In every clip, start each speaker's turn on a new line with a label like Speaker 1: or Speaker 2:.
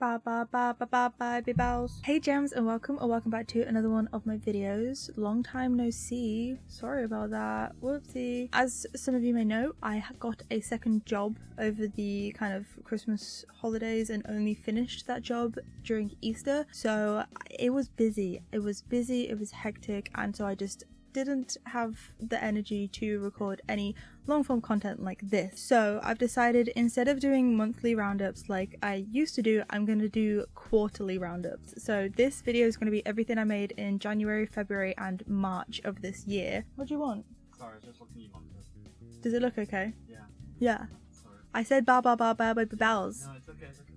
Speaker 1: Ba ba ba ba ba ba ba bows. Hey gems, and welcome back to another one of my videos. Long time no see. Sorry about that. Whoopsie. As some of you may know, I got a second job over the kind of Christmas holidays and only finished that job during Easter. So it was busy. It was hectic, and so I just didn't have the energy to record any long form content like this. So I've decided, instead of doing monthly roundups like I used to do, I'm going to do quarterly roundups. So this video is going to be everything I made in January, February and March of this year. What do you want?
Speaker 2: Sorry, I was just looking at your monitor.
Speaker 1: Does it look okay?
Speaker 2: Yeah.
Speaker 1: Yeah.
Speaker 2: Sorry.
Speaker 1: I said ba ba ba ba ba ba bells.
Speaker 2: No, it's okay, it's okay.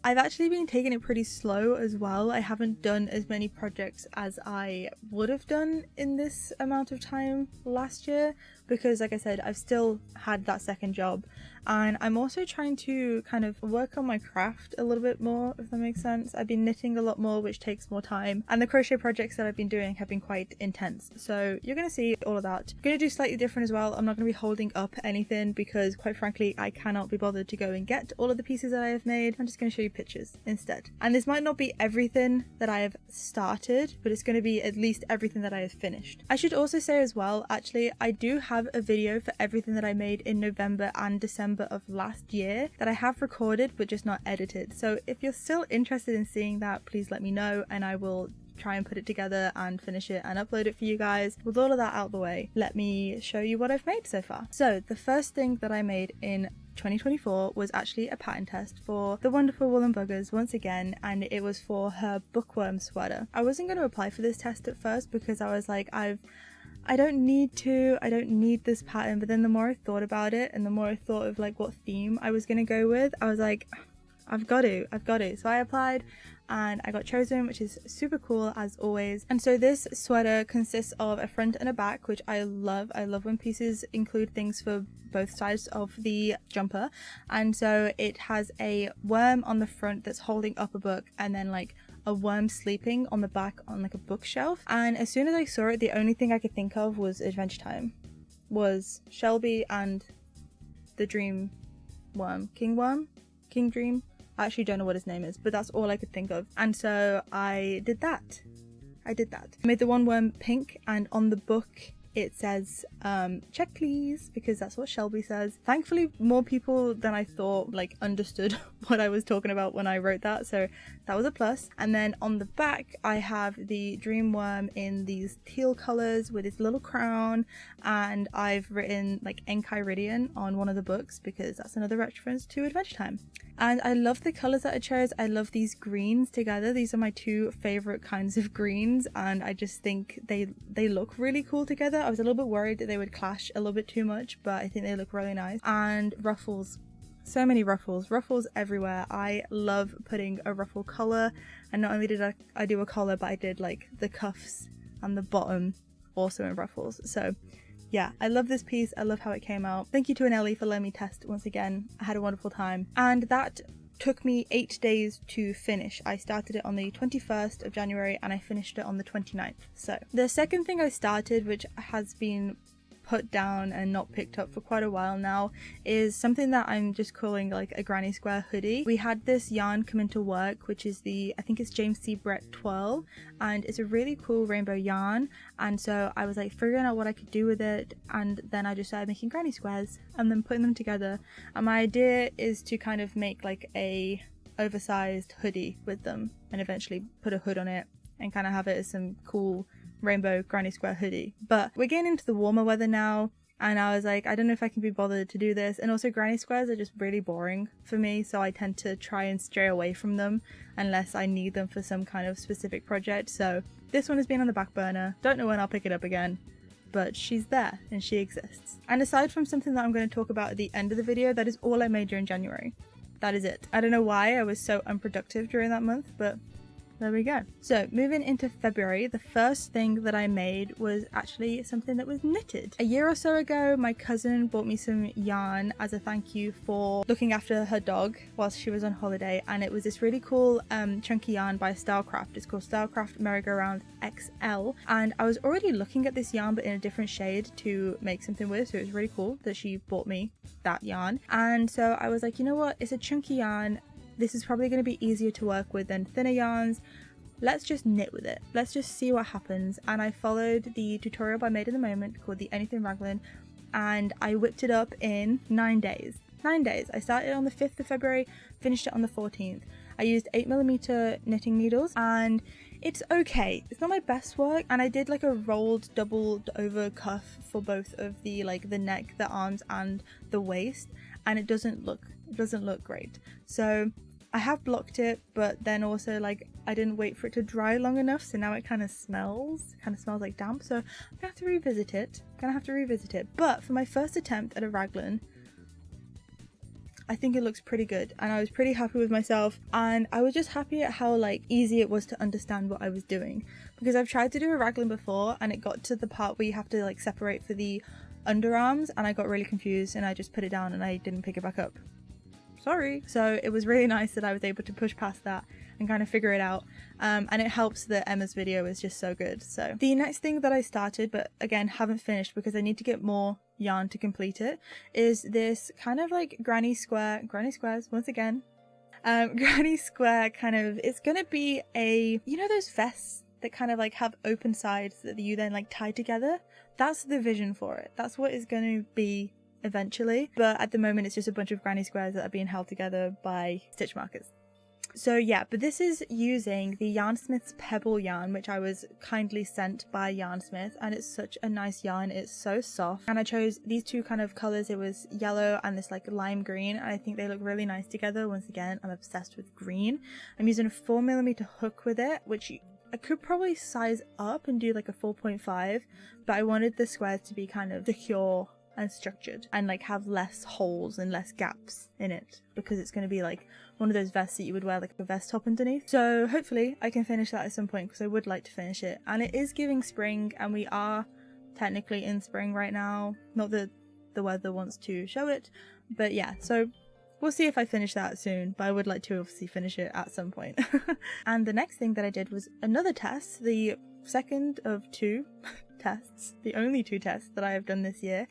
Speaker 1: I've actually been taking it pretty slow as well. I haven't done as many projects as I would have done in this amount of time last year because, like I said, I've still had that second job, and I'm also trying to kind of work on my craft a little bit more, if that makes sense. I've been knitting a lot more, which takes more time, and the crochet projects that I've been doing have been quite intense, so you're going to see all of that. I'm going to do slightly different as well. I'm not going to be holding up anything because, quite frankly, I cannot be bothered to go and get all of the pieces that I have made. I'm just going to show you pictures instead, and this might not be everything that I have started, but it's going to be at least everything that I have finished. I should also say as well, actually, I do have a video for everything that I made in November and December of last year that I have recorded but just not edited, so if you're still interested in seeing that, please let me know and I will try and put it together and finish it and upload it for you guys. With all of that out the way, let me show you what I've made so far. So the first thing that I made in 2024 was actually a pattern test for the wonderful Woollen Buggers once again, and it was for her Bookworm Sweater. I wasn't going to apply for this test at first because I was like, I don't need this pattern, but then the more I thought about it and the more I thought of like what theme I was going to go with, I was like, I've got to. So I applied and I got chosen, which is super cool as always. And so this sweater consists of a front and a back, which I love. I love when pieces include things for both sides of the jumper. And so it has a worm on the front that's holding up a book, and then like a worm sleeping on the back on like a bookshelf. And as soon as I saw it, the only thing I could think of was Adventure Time, was Shelby and the dream worm, King Dream. I actually don't know what his name is, but that's all I could think of. And so I did that. I made the one worm pink, and on the book it says check please, because that's what Shelby says. Thankfully more people than I thought like understood what I was talking about when I wrote that, so that was a plus. And then on the back I have the dream worm in these teal colors with his little crown, and I've written like Enchiridion on one of the books because that's another reference to Adventure Time. And I love the colors that I chose. I love these greens together. These are my two favorite kinds of greens, and I just think they look really cool together. I was a little bit worried that they would clash a little bit too much, but I think they look really nice. And ruffles. So many ruffles everywhere. I love putting a ruffle collar, and not only did I do a collar, but I did like the cuffs and the bottom also in ruffles. So yeah, I love this piece. I love how it came out. Thank you to Anneli for letting me test once again. I had a wonderful time. And that took me 8 days to finish. I started it on the 21st of January and I finished it on the 29th. So the second thing I started, which has been put down and not picked up for quite a while now, is something that I'm just calling like a granny square hoodie. We had this yarn come into work, which is I think it's James C. Brett Twirl, and it's a really cool rainbow yarn, and so I was like figuring out what I could do with it, and then I just started making granny squares and then putting them together. And my idea is to kind of make like a oversized hoodie with them and eventually put a hood on it and kind of have it as some cool rainbow granny square hoodie. But we're getting into the warmer weather now, and I was like, I don't know if I can be bothered to do this. And also granny squares are just really boring for me, so I tend to try and stray away from them unless I need them for some kind of specific project. So this one has been on the back burner. Don't know when I'll pick it up again, but she's there and she exists. And aside from something that I'm going to talk about at the end of the video, that is all I made during January. That is it. I don't know why I was so unproductive during that month, but there we go. So moving into February, the first thing that I made was actually something that was knitted. A year or so ago, my cousin bought me some yarn as a thank you for looking after her dog whilst she was on holiday, and it was this really cool chunky yarn by Stylecraft. It's called Stylecraft Merry-Go-Round XL, and I was already looking at this yarn but in a different shade to make something with, so it was really cool that she bought me that yarn. And so I was like, you know what, it's a chunky yarn, this is probably going to be easier to work with than thinner yarns. Let's just knit with it. Let's just see what happens. And I followed the tutorial by Made in the Moment called the Anything Raglan, and I whipped it up in 9 days. 9 days. I started on the 5th of February, finished it on the 14th. I used 8mm knitting needles, and it's okay. It's not my best work, and I did like a rolled doubled over cuff for both of the the neck, the arms, and the waist, and it doesn't look great. So I have blocked it, but then also like I didn't wait for it to dry long enough, so now it kind of smells like damp. So I'm gonna have to revisit it. But for my first attempt at a raglan, I think it looks pretty good, and I was pretty happy with myself, and I was just happy at how like easy it was to understand what I was doing, because I've tried to do a raglan before and it got to the part where you have to like separate for the underarms, and I got really confused and I just put it down and I didn't pick it back up. Sorry. So it was really nice that I was able to push past that and kind of figure it out, and it helps that Emma's video is just so good. So the next thing that I started, but again haven't finished because I need to get more yarn to complete it, is this kind of like granny squares once again. Granny square kind of, it's gonna be a, you know those vests that kind of like have open sides that you then like tie together? That's the vision for it. That's what it's gonna be eventually, but at the moment it's just a bunch of granny squares that are being held together by stitch markers. So yeah, but this is using the Yarnsmith's Pebble yarn, which I was kindly sent by Yarnsmith, and it's such a nice yarn. It's so soft, and I chose these two kind of colors. It was yellow and this like lime green, and I think they look really nice together. Once again, I'm obsessed with green. I'm using a 4mm hook with it, which I could probably size up and do like a 4.5, but I wanted the squares to be kind of secure and structured and like have less holes and less gaps in it, because it's going to be like one of those vests that you would wear like a vest top underneath. So hopefully I can finish that at some point, because I would like to finish it, and it is giving spring, and we are technically in spring right now, not that the weather wants to show it, but yeah, so we'll see if I finish that soon, but I would like to obviously finish it at some point. And the next thing that I did was another test, the second of 2 tests, the only 2 tests that I have done this year,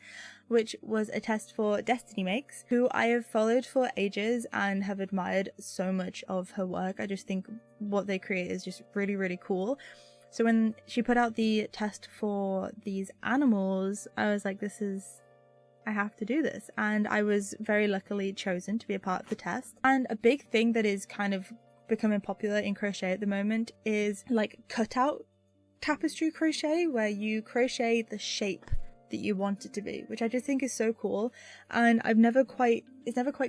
Speaker 1: which was a test for Destiny Makes, who I have followed for ages and have admired so much of her work. I just think what they create is just really, really cool. So when she put out the test for these animals, I was like, I have to do this. And I was very luckily chosen to be a part of the test. And a big thing that is kind of becoming popular in crochet at the moment is like cutout tapestry crochet, where you crochet the shape that you want it to be, which I just think is so cool. And it's never quite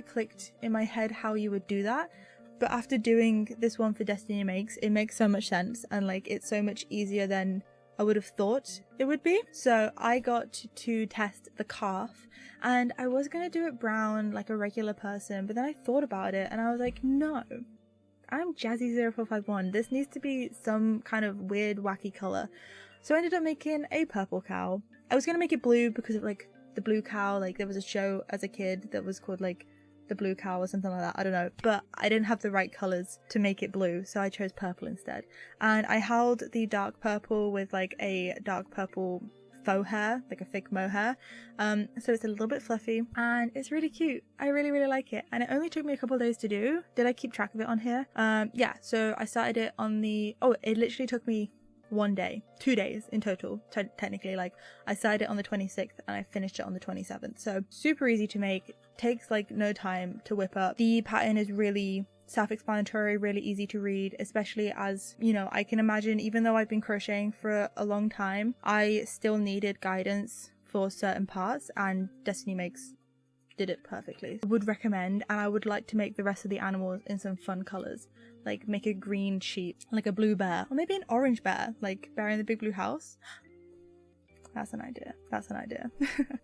Speaker 1: clicked in my head how you would do that, but after doing this one for Destiny Makes, it makes so much sense, and like it's so much easier than I would have thought it would be. So I got to test the calf, and I was gonna do it brown like a regular person, but then I thought about it and I was like, no, I'm Jazzy0451. This needs to be some kind of weird wacky color. So I ended up making a purple cow. I was gonna make it blue because of like the blue cow, like there was a show as a kid that was called like the blue cow or something like that, I don't know, but I didn't have the right colors to make it blue, so I chose purple instead. And I held the dark purple with like a dark purple faux hair, like a fake mohair, so it's a little bit fluffy and it's really cute. I really like it, and it only took me a couple of days to do. Did I keep track of it on here? Yeah, so I started it on the, it literally took me 1 day, 2 days in total, technically. Like I started it on the 26th and I finished it on the 27th, so super easy to make, takes like no time to whip up. The pattern is really self-explanatory, really easy to read, especially as, you know, I can imagine, even though I've been crocheting for a long time, I still needed guidance for certain parts, and Destiny Makes did it perfectly. I would recommend, and I would like to make the rest of the animals in some fun colors, like make a green sheep, like a blue bear, or maybe an orange bear, like Bear in the Big Blue House. That's an idea.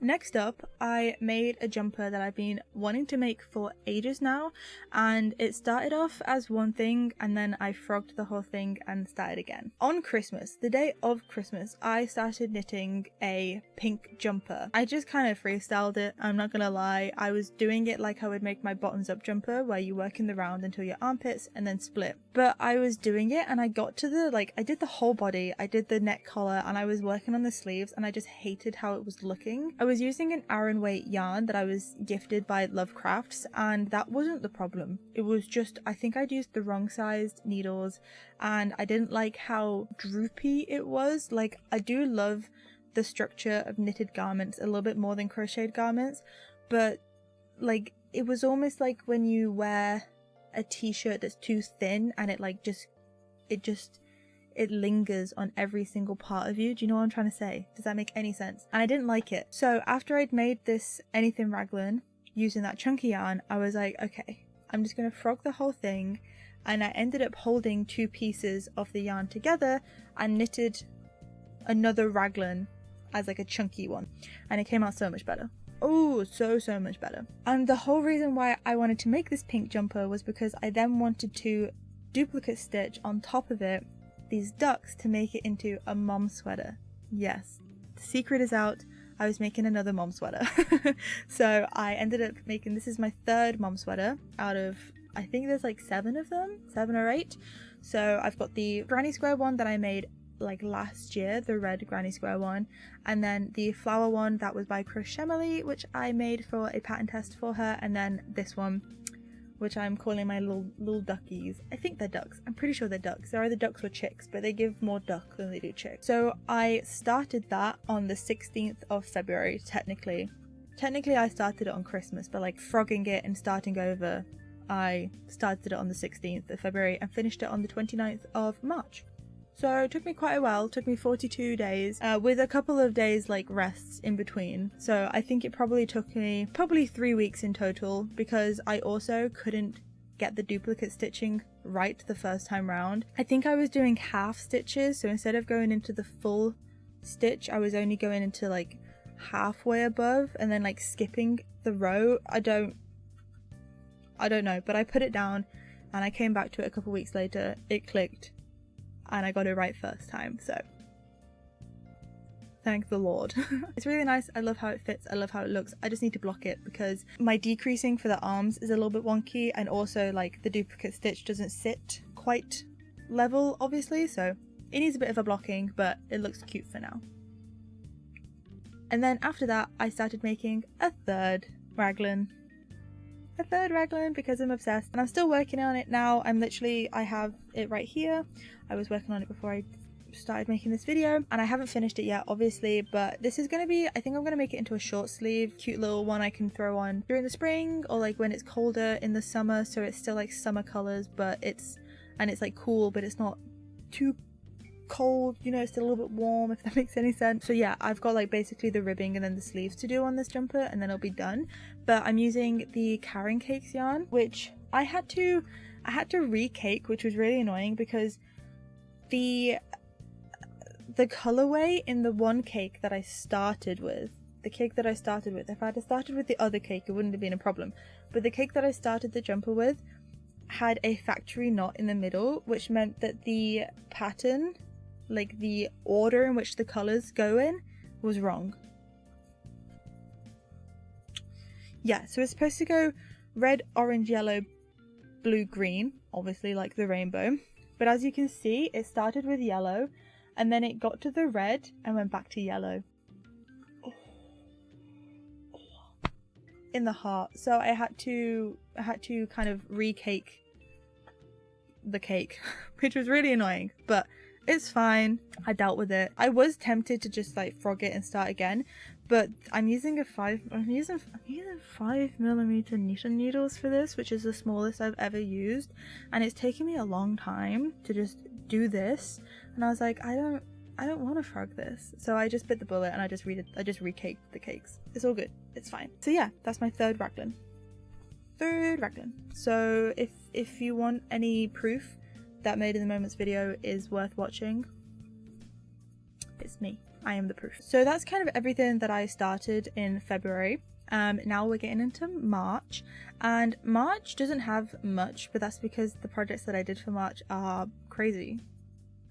Speaker 1: Next up, I made a jumper that I've been wanting to make for ages now, and it started off as one thing and then I frogged the whole thing and started again. On Christmas, the day of Christmas, I started knitting a pink jumper. I just kind of freestyled it, I'm not gonna lie. I was doing it like I would make my bottoms up jumper, where you work in the round until your armpits and then split. But I was doing it and I got to the, I did the whole body, I did the neck collar, and I was working on the sleeves, and I just hated how it was looking. I was using an Aran weight yarn that I was gifted by Lovecrafts, and that wasn't the problem. It was just, I think I'd used the wrong sized needles, and I didn't like how droopy it was. Like, I do love the structure of knitted garments a little bit more than crocheted garments, but like, it was almost like when you wear a t-shirt that's too thin and it like it lingers on every single part of you. Do you know what I'm trying to say? Does that make any sense? And I didn't like it. So after I'd made this anything raglan using that chunky yarn, I was like, okay, I'm just gonna frog the whole thing. And I ended up holding 2 pieces of the yarn together and knitted another raglan as like a chunky one, and it came out so much better. Oh, so much better. And the whole reason why I wanted to make this pink jumper was because I then wanted to duplicate stitch on top of it these ducks to make it into a mom sweater. Yes, the secret is out. I was making another mom sweater. So I ended up making, this is my 3rd mom sweater out of, I think there's like 7 of them, 7 or 8. So I've got the granny square one that I made like last year, the red granny square one, and then the flower one that was by Crochet, which I made for a pattern test for her, and then this one, which I'm calling my little duckies. I think they're ducks. I'm pretty sure they're ducks. They're either ducks or chicks, but they give more duck than they do chick. So I started that on the 16th of February, technically. Technically I started it on Christmas, but like frogging it and starting over, I started it on the 16th of February and finished it on the 29th of March. So it took me quite a while. It took me 42 days with a couple of days like rests in between. So I think it probably took me 3 weeks in total, because I also couldn't get the duplicate stitching right the first time round. I think I was doing half stitches, so instead of going into the full stitch, I was only going into like halfway above and then like skipping the row. I don't know, but I put it down and I came back to it a couple weeks later. It clicked and I got it right first time, so thank the Lord. It's really nice. I love how it fits. I love how it looks. I just need to block it because my decreasing for the arms is a little bit wonky, and also like the duplicate stitch doesn't sit quite level, obviously, so it needs a bit of a blocking, but it looks cute for now. And then after that I started making a 3rd raglan. Because I'm obsessed, and I'm still working on it now. I have it right here. I was working on it before I started making this video, and I haven't finished it yet, obviously, but this is going to be, I think I'm going to make it into a short sleeve, cute little one I can throw on during the spring or like when it's colder in the summer, so it's still like summer colors, but it's like cool, but it's not too cold, you know, it's still a little bit warm, if that makes any sense. So yeah, I've got like basically the ribbing and then the sleeves to do on this jumper, and then it'll be done. But I'm using the Karen Cakes yarn, which I had to recake, which was really annoying because the colorway in the one cake that I started with, if I had started with the other cake, it wouldn't have been a problem, but the cake that I started the jumper with had a factory knot in the middle, which meant that the pattern, like the order in which the colors go in, was wrong. Yeah, so it's supposed to go red, orange, yellow, blue, green, obviously like the rainbow, but as you can see, it started with yellow and then it got to the red and went back to yellow in the heart. So I had to kind of recake the cake, which was really annoying, but it's fine. I dealt with it. I was tempted to just like frog it and start again, but I'm using 5mm knitting needles for this, which is the smallest I've ever used, and it's taken me a long time to just do this, and I was like, I don't want to frog this, so I just bit the bullet and I just recaked the cakes. It's all good, it's fine. So yeah, that's my 3rd raglan. So if you want any proof that Made in the Moments video is worth watching, it's me. I am the proof. So that's kind of everything that I started in February. Now we're getting into March, and March doesn't have much, but that's because the projects that I did for March are crazy.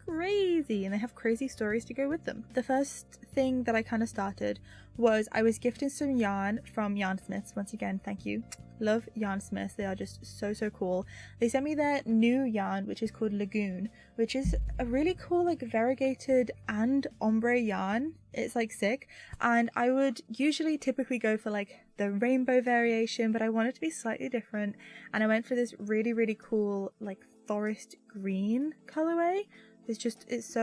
Speaker 1: crazy, and they have crazy stories to go with them. The first thing that I kind of started was I was gifted some yarn from Yarn Smiths. Once again, thank you. Love Yarn Smiths. They are just so cool. They sent me their new yarn, which is called Lagoon, which is a really cool like variegated and ombre yarn. It's like sick, and I would usually typically go for like the rainbow variation, but I wanted to be slightly different, and I went for this really cool like forest green colorway. It's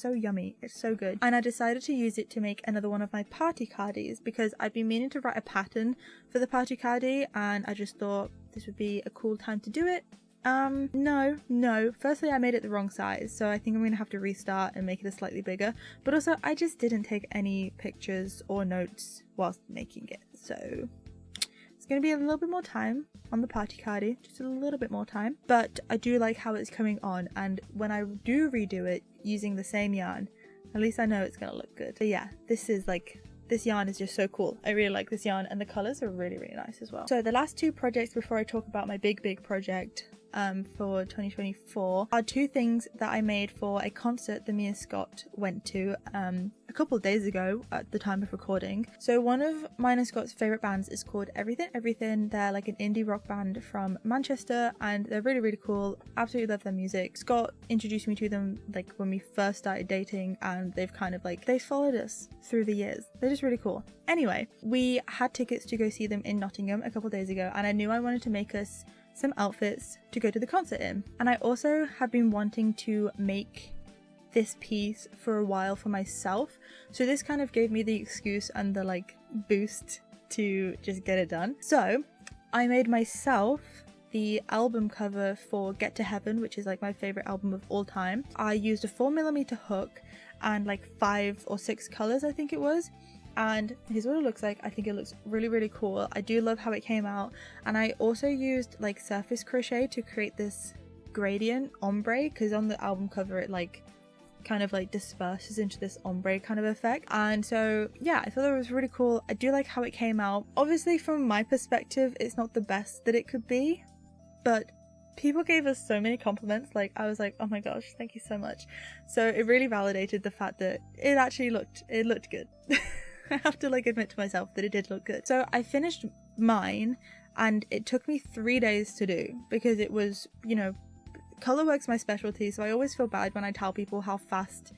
Speaker 1: so yummy, it's so good. And I decided to use it to make another one of my Parti Cardis, because I've been meaning to write a pattern for the Parti Cardi, and I just thought this would be a cool time to do it. No. Firstly, I made it the wrong size, so I think I'm gonna have to restart and make it a slightly bigger. But also, I just didn't take any pictures or notes whilst making it, so it's gonna be a little bit more time on the Parti Cardi, just a little bit more time. But I do like how it's coming on, and when I do redo it using the same yarn, at least I know it's gonna look good. But yeah, this yarn is just so cool. I really like this yarn, and the colours are really nice as well. So the last two projects before I talk about my big project for 2024 are two things that I made for a concert that me and Scott went to a couple of days ago at the time of recording. So one of mine and Scott's favourite bands is called Everything. They're like an indie rock band from Manchester, and they're really cool. Absolutely love their music. Scott introduced me to them like when we first started dating, and they've kind of like, they followed us through the years. They're just really cool. Anyway, we had tickets to go see them in Nottingham a couple of days ago, and I knew I wanted to make us some outfits to go to the concert in. And I also have been wanting to make this piece for a while for myself, so this kind of gave me the excuse and the like boost to just get it done. So I made myself the album cover for Get to Heaven, which is like my favorite album of all time. I used a 4mm hook and like 5 or 6 colors, I think it was. And here's what it looks like. I think it looks really cool. I do love how it came out. And I also used like surface crochet to create this gradient ombre, because on the album cover it like kind of like disperses into this ombre kind of effect. And so yeah, I thought that was really cool. I do like how it came out. Obviously from my perspective, it's not the best that it could be, but people gave us so many compliments. Like I was like, oh my gosh, thank you so much. So it really validated the fact that it actually looked good. I have to like admit to myself that it did look good. So I finished mine, and it took me 3 days to do, because it was, you know, color work's my specialty, so I always feel bad when I tell people how fast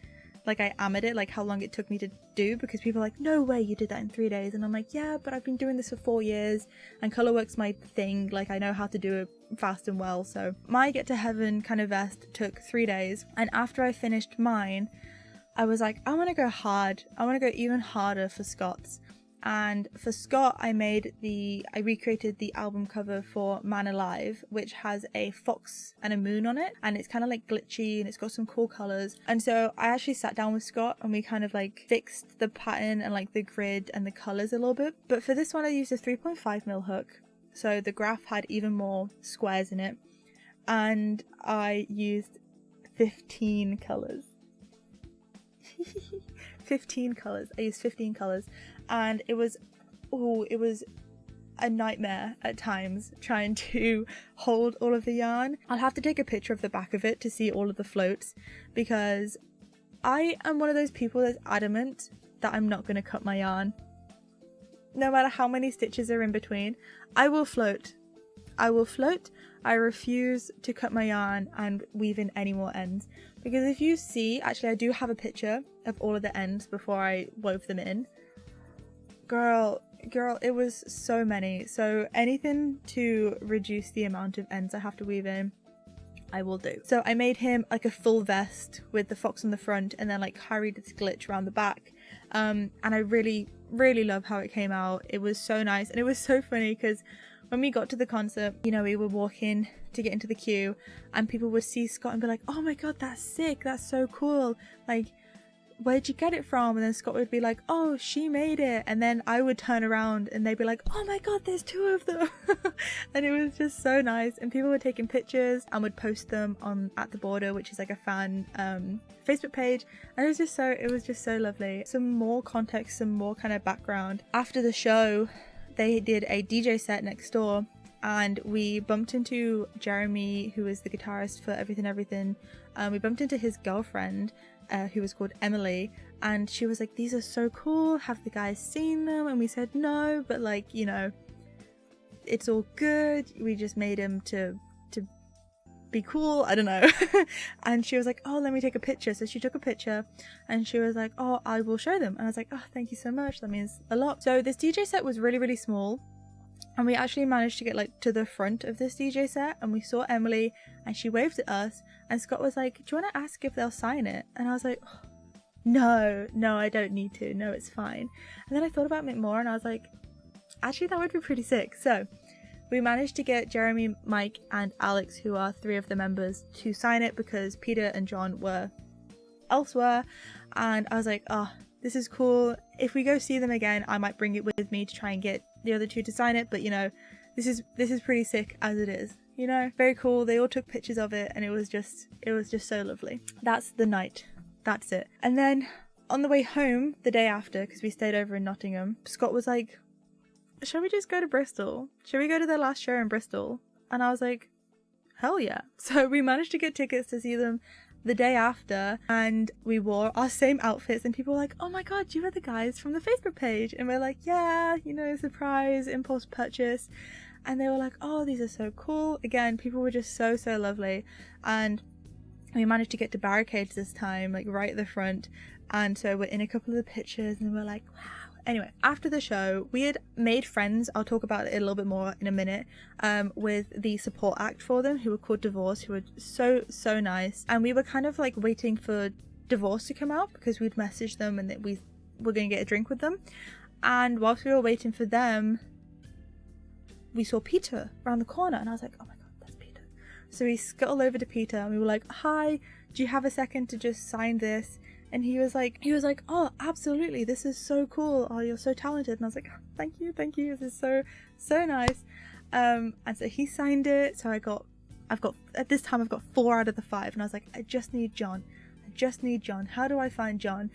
Speaker 1: like I am at it, like how long it took me to do, because people are like, no way you did that in 3 days, and I'm like, yeah, but I've been doing this for 4 years and color work's my thing, like I know how to do it fast and well. So my Get to Heaven kind of vest took 3 days, and after I finished mine I was like, I want to go hard. I want to go even harder for Scott's. And for Scott, I recreated the album cover for Man Alive, which has a fox and a moon on it, and it's kind of like glitchy and it's got some cool colors. And so I actually sat down with Scott and we kind of like fixed the pattern and like the grid and the colors a little bit. But for this one I used a 3.5mm hook, so the graph had even more squares in it, and I used 15 colors. 15 colors. I used 15 colors, and it was a nightmare at times trying to hold all of the yarn. I'll have to take a picture of the back of it to see all of the floats, because I am one of those people that's adamant that I'm not going to cut my yarn. No matter how many stitches are in between, I will float. I refuse to cut my yarn and weave in any more ends, because if you see, actually I do have a picture of all of the ends before I wove them in. Girl, it was so many. So anything to reduce the amount of ends I have to weave in, I will do. So I made him like a full vest with the fox on the front, and then like carried this glitch around the back. And I really love how it came out. It was so nice, and it was so funny because when we got to the concert, you know, we were walking to get into the queue, and people would see Scott and be like, oh my god, that's sick, that's so cool, like, where'd you get it from? And then Scott would be like, oh, she made it. And then I would turn around and they'd be like, oh my god, there's 2 of them. And it was just so nice, and people were taking pictures and would post them on At The Border, which is like a fan Facebook page, and it was just so lovely. Some more context, some more kind of background. After the show, they did a DJ set next door, and we bumped into Jeremy, who is the guitarist for Everything Everything. We bumped into his girlfriend, who was called Emily, and she was like, these are so cool, have the guys seen them? And we said no, but like, you know, it's all good, we just made him to be cool, I don't know. And she was like, oh, let me take a picture. So she took a picture and she was like, oh, I will show them. And I was like, oh, thank you so much, that means a lot. So this DJ set was really, really small, and we actually managed to get like to the front of this DJ set, and we saw Emily and she waved at us, and Scott was like, do you want to ask if they'll sign it? And I was like, oh, no, I don't need to, no, it's fine. And then I thought about it more and I was like, actually that would be pretty sick. So we managed to get Jeremy, Mike and Alex, who are 3 of the members, to sign it because Peter and John were elsewhere. And I was like, oh, this is cool. If we go see them again, I might bring it with me to try and get the other 2 to sign it. But you know, this is pretty sick as it is, you know, very cool. They all took pictures of it and it was just so lovely. That's the night. That's it. And then on the way home the day after, because we stayed over in Nottingham, Scott was like, shall we just go to Bristol? Shall we go to their last show in Bristol? And I was like, hell yeah. So we managed to get tickets to see them the day after, and we wore our same outfits, and people were like, oh my god, you were the guys from the Facebook page. And we're like, yeah, you know, surprise, impulse purchase. And they were like, oh, these are so cool. Again, people were just so lovely. And we managed to get to barricades this time, like right at the front. And so we're in a couple of the pictures and we're like, wow. Anyway, after the show, we had made friends, I'll talk about it a little bit more in a minute, with the support act for them, who were called Divorce, who were so nice. And we were kind of like waiting for Divorce to come out because we'd messaged them and that we were going to get a drink with them. And whilst we were waiting for them, we saw Peter around the corner, and I was like, oh my god, that's Peter. So we scuttled over to Peter and we were like, hi, do you have a second to just sign this? And he was like, oh, absolutely, this is so cool. Oh, you're so talented. And I was like, thank you. This is so nice. And so he signed it. So I've got, at this time, I've got 4 out of the 5. And I was like, I just need John. How do I find John?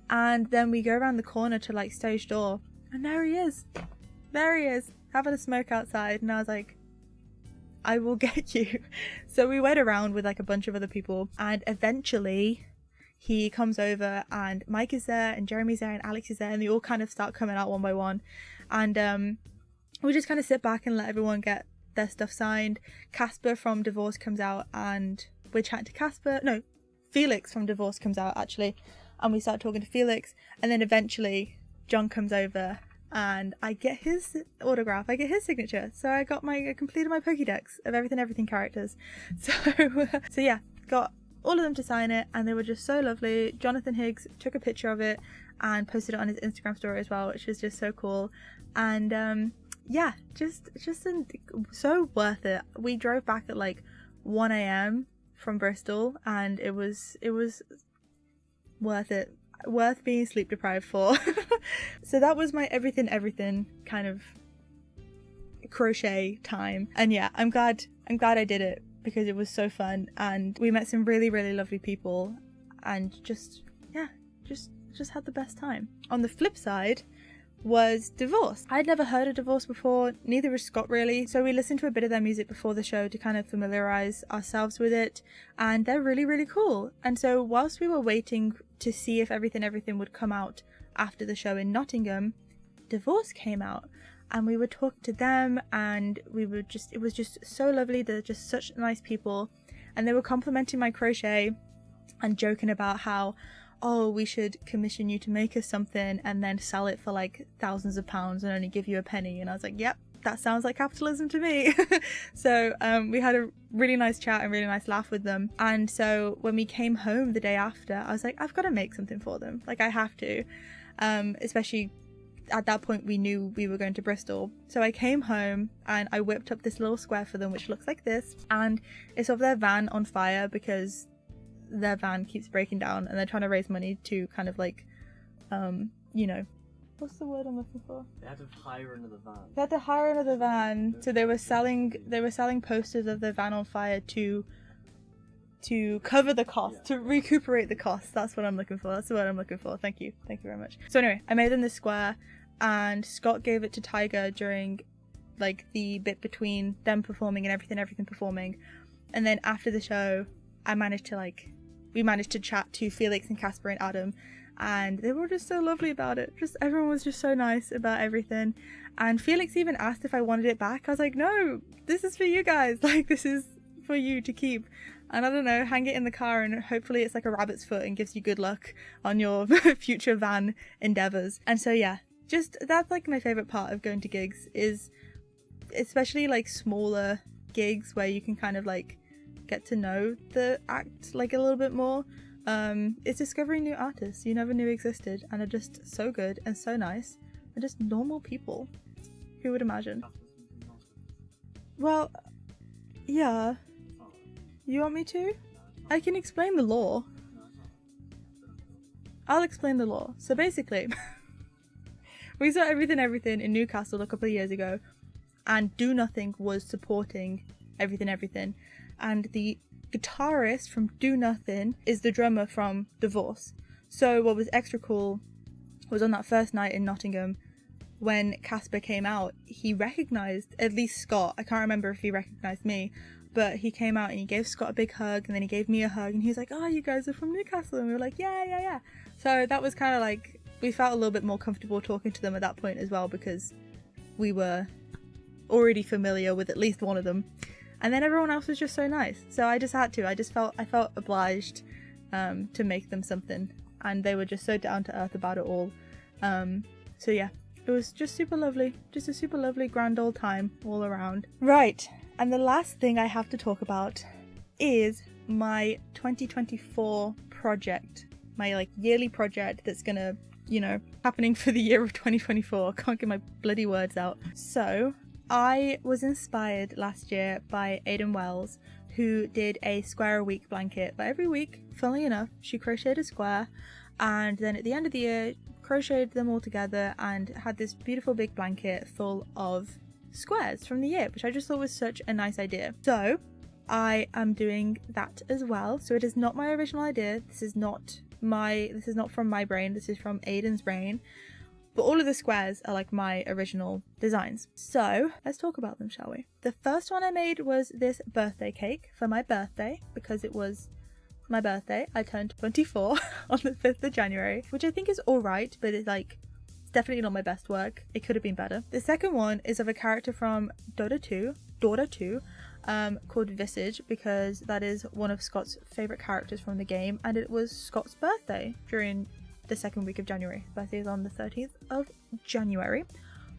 Speaker 1: And then we go around the corner to like stage door, and there he is, having a smoke outside. And I was like, I will get you. So we went around with like a bunch of other people, and eventually he comes over, and Mike is there, and Jeremy's there, and Alex is there, and they all kind of start coming out one by one. And we just kind of sit back and let everyone get their stuff signed. Casper from Divorce comes out, and we're chatting to Casper. No, Felix from Divorce comes out, actually. And we start talking to Felix. And then eventually John comes over, and I get his autograph. I get his signature. So I completed my Pokédex of Everything characters. So yeah, got all of them to sign it, and they were just so lovely. Jonathan Higgs took a picture of it and posted it on his Instagram story as well, which was just so cool. And yeah, just so worth it. We drove back at like 1 a.m. from Bristol, and it was worth it, worth being sleep deprived for. So that was my everything kind of crochet time. And yeah, I'm glad I did it, because it was so fun, and we met some really lovely people, and just had the best time. On the flip side was Divorce. I'd never heard of Divorce before, neither was Scott really, so we listened to a bit of their music before the show to kind of familiarize ourselves with it, and they're really cool. And so whilst we were waiting to see if Everything would come out after the show in Nottingham, Divorce came out. And we would talk to them, and it was just so lovely. They're just such nice people. And they were complimenting my crochet and joking about how, oh, we should commission you to make us something and then sell it for like thousands of pounds and only give you a penny. And I was like, yep, that sounds like capitalism to me. So we had a really nice chat and really nice laugh with them. And so when we came home the day after, I was like, I've got to make something for them. Like, I have to, especially at that point we knew we were going to Bristol. So I came home and I whipped up this little square for them, which looks like this, and it's of their van on fire because their van keeps breaking down, and they're trying to raise money to kind of like you know, what's the word I'm looking for?
Speaker 2: They had to hire another van.
Speaker 1: They had to hire another van, so they were selling posters of their van on fire to cover the cost, to recuperate the cost. That's what I'm looking for. That's the word I'm looking for. Thank you very much. So anyway, I made them this square, and Scott gave it to Tiger during like the bit between them performing and everything performing. And then after the show, we managed to chat to Felix and Casper and Adam, and they were just so lovely about it. Just everyone was just so nice about everything. And Felix even asked if I wanted it back. I was like, no, this is for you guys. Like, this is for you to keep. And I don't know, hang it in the car, and hopefully it's like a rabbit's foot and gives you good luck on your future van endeavors. And so yeah, just that's like my favorite part of going to gigs, is especially like smaller gigs where you can kind of like get to know the act like a little bit more. It's discovering new artists you never knew existed and are just so good and so nice and just normal people. Who would imagine? Well, yeah. You want me to? I can explain the law. I'll explain the law. So basically, we saw Everything in Newcastle a couple of years ago, and Do Nothing was supporting Everything, and the guitarist from Do Nothing is the drummer from Divorce. So what was extra cool was on that first night in Nottingham, when Casper came out, he recognised, at least Scott, I can't remember if he recognised me, but he came out and he gave Scott a big hug, and then he gave me a hug, and he was like, oh, you guys are from Newcastle, and we were like, yeah. So that was kind of like, we felt a little bit more comfortable talking to them at that point as well, because we were already familiar with at least one of them. And then everyone else was just so nice, so I just had to, I felt obliged to make them something, and they were just so down to earth about it all. So yeah, it was just super lovely, just a super lovely grand old time all around. Right, and the last thing I have to talk about is my 2024 project, my like yearly project that's gonna, you know, happening for the year of 2024. I can't get my bloody words out. So I was inspired last year by Aidan Wells, who did a square a week blanket. But every week, funnily enough, she crocheted a square, and then at the end of the year crocheted them all together and had this beautiful big blanket full of squares from the year, which I just thought was such a nice idea. So I am doing that as well. So it is not my original idea. This is not from my brain. This is from Aidan's brain. But all of the squares are like my original designs. So let's talk about them, shall we? The first one I made was this birthday cake for my birthday, because it was my birthday. I turned 24 on the 5th of January, which I think is alright, but it's definitely not my best work. It could have been better. The second one is of a character from Dota 2, called Visage, because that is one of Scott's favourite characters from the game, and it was Scott's birthday during the second week of January. His birthday is on the 13th of January.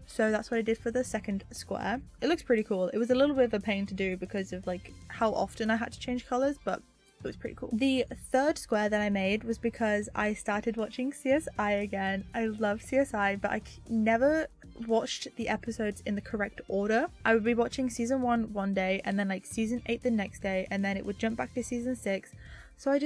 Speaker 1: So that's what I did for the second square. It looks pretty cool. It was a little bit of a pain to do because of like how often I had to change colours, but it was pretty cool. The third square that I made was because I started watching CSI again. I love CSI, but I never watched the episodes in the correct order. I would be watching season 1 one day, and then like season 8 the next day, and then it would jump back to season 6. So I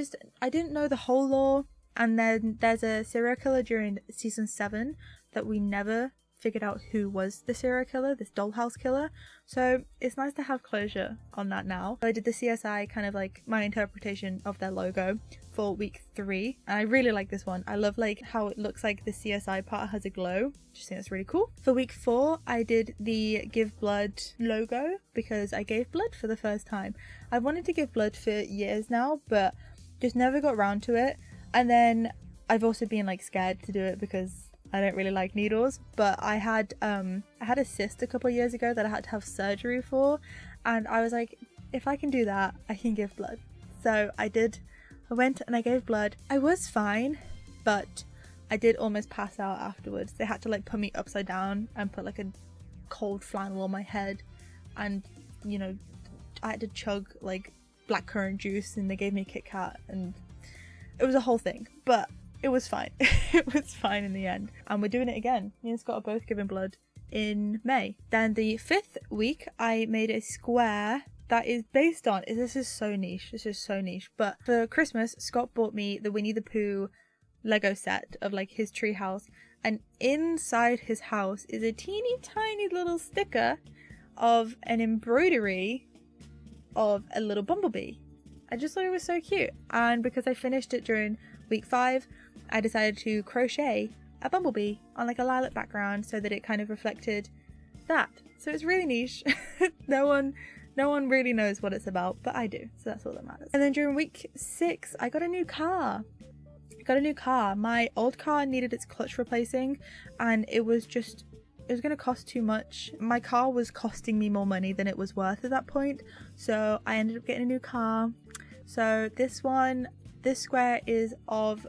Speaker 1: didn't know the whole lore. And then there's a serial killer during season 7 that we never figured out who was the serial killer, this dollhouse killer. So it's nice to have closure on that now. So I did the CSI kind of like my interpretation of their logo for week 3, and I really like this one. I love like how it looks like the CSI part has a glow. Just think that's really cool. For week 4, I did the Give Blood logo because I gave blood for the first time. I've wanted to give blood for years now, but just never got around to it. And then I've also been like scared to do it because I don't really like needles, but I had a cyst a couple of years ago that I had to have surgery for, and I was like, if I can do that, I can give blood. So I did. I went and I gave blood. I was fine, but I did almost pass out afterwards. They had to like put me upside down and put like a cold flannel on my head, and you know, I had to chug like blackcurrant juice, and they gave me a Kit Kat, and it was a whole thing, but it was fine. It was fine in the end. And we're doing it again. Me and Scott are both giving blood in May. Then the 5th week, I made a square that is based on, this is so niche, but for Christmas, Scott bought me the Winnie the Pooh Lego set of like his tree house, and inside his house is a teeny tiny little sticker of an embroidery of a little bumblebee. I just thought it was so cute, and because I finished it during week 5, I decided to crochet a bumblebee on like a lilac background so that it kind of reflected that. So it's really niche. No one really knows what it's about, but I do, so that's all that matters. And then during week 6, I got a new car. My old car needed its clutch replacing, and it was going to cost too much. My car was costing me more money than it was worth at that point, so I ended up getting a new car. So this square is of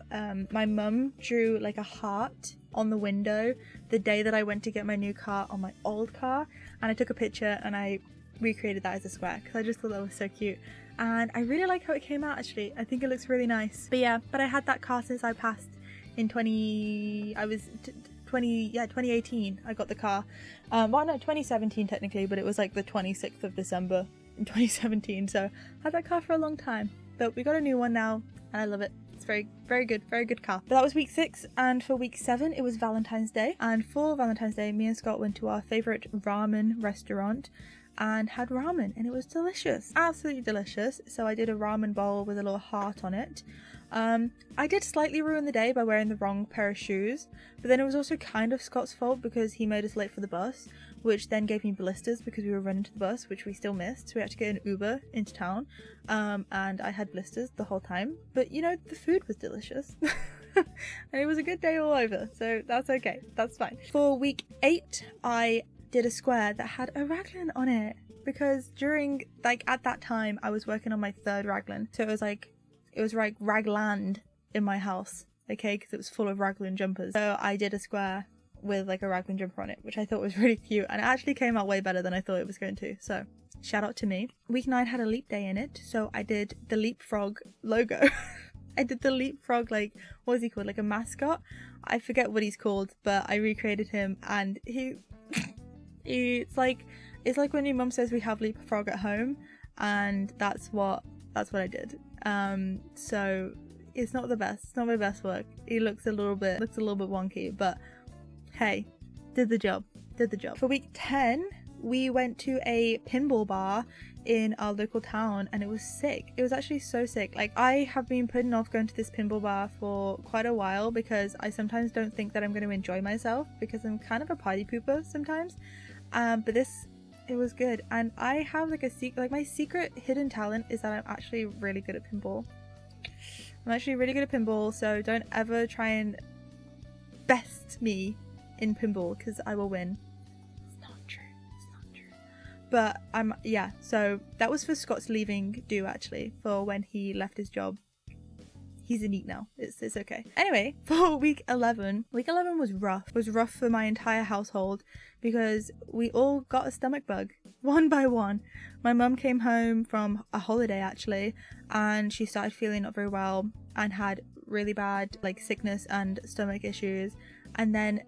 Speaker 1: my mum drew like a heart on the window the day that I went to get my new car on my old car, and I took a picture and I recreated that as a square because I just thought that was so cute, and I really like how it came out. Actually, I think it looks really nice. But yeah, I had that car since I passed in 2018. I got the car. Well, no, 2017 technically, but it was like the 26th of December in 2017. So I had that car for a long time. But we got a new one now, and I love it. It's very good car. But that was week 6, and for week 7 it was Valentine's Day. And for Valentine's Day, me and Scott went to our favorite ramen restaurant and had ramen, and it was delicious, absolutely delicious. So I did a ramen bowl with a little heart on it. I did slightly ruin the day by wearing the wrong pair of shoes, but then it was also kind of Scott's fault because he made us late for the bus, which then gave me blisters because we were running to the bus, which we still missed, so we had to get an Uber into town, and I had blisters the whole time. But you know, the food was delicious. And it was a good day all over, so that's okay, that's fine. For week 8, I did a square that had a raglan on it, because during, like, at that time I was working on my 3rd raglan, so it was like ragland in my house, okay, because it was full of raglan jumpers. So I did a square with like a raglan jumper on it, which I thought was really cute, and it actually came out way better than I thought it was going to, so shout out to me. Week 9 had a leap day in it, so I did the leapfrog logo. I did the leapfrog, like, what is he called, like a mascot? I forget what he's called, but I recreated him, and it's like when your mum says we have leapfrog at home, and that's what I did. So it's not the best, it's not my best work. He looks a little bit wonky, but hey, did the job. For week 10, we went to a pinball bar in our local town, and it was sick. It was actually so sick. Like, I have been putting off going to this pinball bar for quite a while because I sometimes don't think that I'm going to enjoy myself because I'm kind of a party pooper sometimes. But it was good, and I have like my secret hidden talent is that I'm actually really good at pinball. So don't ever try and best me in pinball because I will win. It's not true. But so that was for Scott's leaving due, actually, for when he left his job. He's a neat now. It's okay. Anyway, for week 11 was rough. It was rough for my entire household because we all got a stomach bug, one by one. My mum came home from a holiday, actually, and she started feeling not very well and had really bad, like, sickness and stomach issues. And then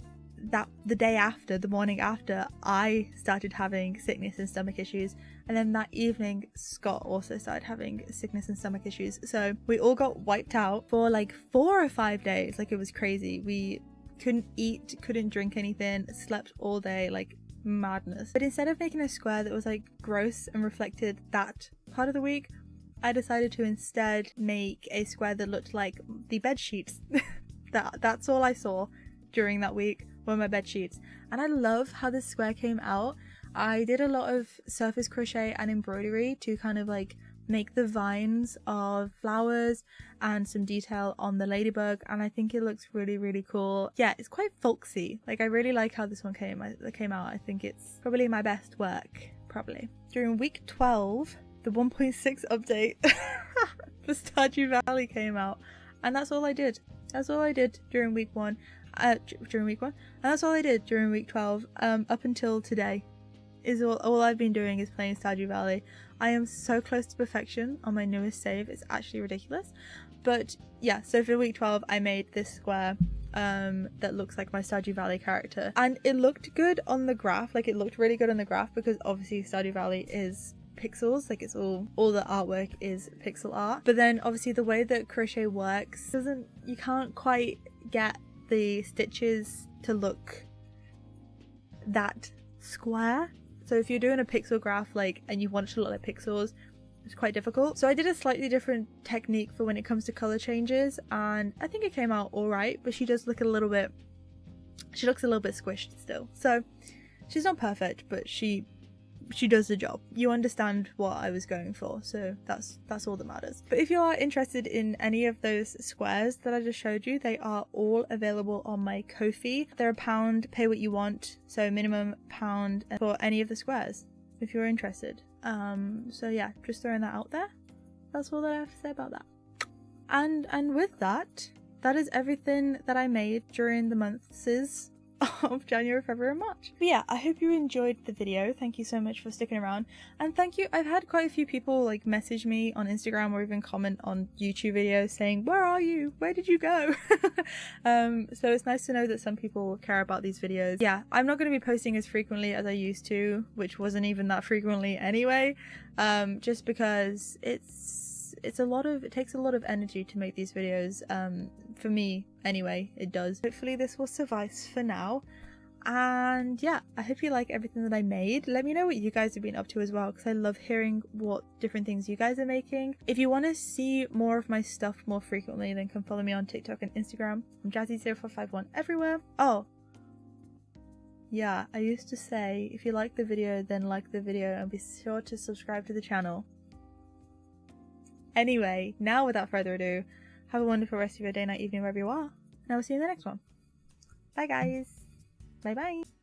Speaker 1: the morning after, I started having sickness and stomach issues, and then that evening Scott also started having sickness and stomach issues, so we all got wiped out for like 4 or 5 days. Like, it was crazy. We couldn't eat, couldn't drink anything, slept all day, like madness. But instead of making a square that was like gross and reflected that part of the week, I decided to instead make a square that looked like the bed sheets. That's all I saw during that week were my bed sheets, and I love how this square came out. I did a lot of surface crochet and embroidery to kind of like make the vines of flowers and some detail on the ladybug, and I think it looks really cool. Yeah, it's quite folksy. Like, I really like how this one came out. I think it's probably my best work, probably. During week 12, the 1.6 update for Stardew Valley came out, and that's all I did. During week 1. And that's all I did during week 12 up until today. Is all I've been doing is playing Stardew Valley. I am so close to perfection on my newest save, it's actually ridiculous. But yeah, so for week 12 I made this square that looks like my Stardew Valley character, and it looked good on the graph. Like, it looked really good on the graph because obviously Stardew Valley is pixels, like it's all the artwork is pixel art. But then obviously the way that crochet works you can't quite get the stitches to look that square. So if you're doing a pixel graph, like, and you want it to look like pixels, it's quite difficult. So I did a slightly different technique for when it comes to color changes, and I think it came out all right, but she looks a little bit squished still. So she's not perfect, but she does the job. You understand what I was going for, so that's all that matters. But if you are interested in any of those squares that I just showed you, they are all available on my Ko-fi. They're £1, pay what you want, so minimum £1 for any of the squares if you're interested. So yeah, just throwing that out there. That's all that I have to say about that. And with that is everything that I made during the months of January, February and March. But yeah, I hope you enjoyed the video. Thank you so much for sticking around, and thank you. I've had quite a few people like message me on Instagram or even comment on YouTube videos saying, where are you? Where did you go? So it's nice to know that some people care about these videos. Yeah, I'm not going to be posting as frequently as I used to, which wasn't even that frequently anyway, just because it takes a lot of energy to make these videos. For me anyway, it does. Hopefully this will suffice for now, and yeah, I hope you like everything that I made. Let me know what you guys have been up to as well, because I love hearing what different things you guys are making. If you want to see more of my stuff more frequently, then come follow me on TikTok and Instagram. I'm Jazzy0451 everywhere. Oh yeah, I used to say, if you like the video, then like the video and be sure to subscribe to the channel. Anyway, now without further ado, have a wonderful rest of your day, night, evening, wherever you are, and I will see you in the next one. Bye guys. Bye bye.